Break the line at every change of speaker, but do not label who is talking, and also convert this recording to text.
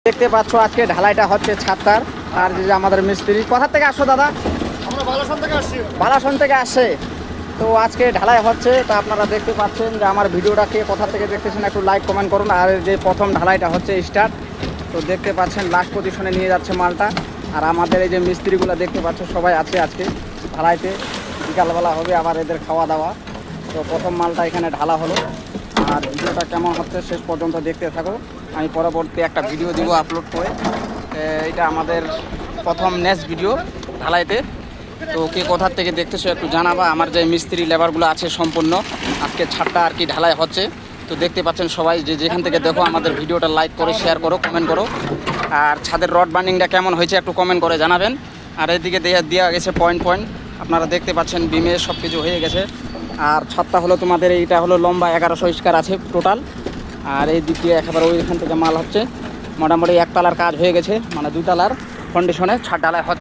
দেখতে পাচ্ছ আজকে ঢালাইটা হচ্ছে ছাত্তার। আর যে আমাদের মিস্ত্রি কোথা থেকে আসছো দাদা?
আমরা বালাসন থেকে আসছি।
বালাসন থেকে আসে। তো আজকে ঢালাই হচ্ছে, তা আপনারা দেখতে পাচ্ছেন যে আমার ভিডিওটা কে কোথা থেকে দেখতেছেন একটু লাইক কমেন্ট করুন। আর যে প্রথম ঢালাইটা হচ্ছে স্টার্ট, তো দেখতে পাচ্ছেন লাস্ট পজিশনে নিয়ে যাচ্ছে মালটা। আর আমাদের এই যে মিস্ত্রিগুলো দেখতে পাচ্ছ সবাই আছে আজকে ঢালাইতে। বিকালবেলা হবে আবার এদের খাওয়া দাওয়া। তো প্রথম মালটা এখানে ঢালা হলো। আর ভিডিওটা কেমন হচ্ছে শেষ পর্যন্ত দেখতে থাকো। আমি পরবর্তী একটা ভিডিও দিব আপলোড করে। এটা আমাদের প্রথম নেক্সট ভিডিও ঢালাইতে। তো কে কোথার থেকে দেখতেছো একটু জানাবা। আমার যে মিস্ত্রি লেবারগুলো আছে সম্পূর্ণ আজকে ছাদটা আর কি ঢালাই হচ্ছে। তো দেখতে পাচ্ছেন সবাই যে যেখান থেকে দেখো আমাদের ভিডিওটা লাইক করো, শেয়ার করো, কমেন্ট করো। আর ছাদের রড বার্নিংটা কেমন হয়েছে একটু কমেন্ট করে জানাবেন। আর এদিকে দেওয়া গেছে পয়েন্ট পয়েন্ট, আপনারা দেখতে পাচ্ছেন বিমে সব কিছু হয়ে গেছে। আর ছাদটা হলো তোমাদের এইটা হলো লম্বা 1100 স্কয়ার আছে টোটাল। আর এই দিক দিয়ে একেবারে ওইখান থেকে মাল হচ্ছে। মোটামুটি একতলার কাজ হয়ে গেছে, মানে দুতলার কন্ডিশনে ছাদ ঢালাই হচ্ছে।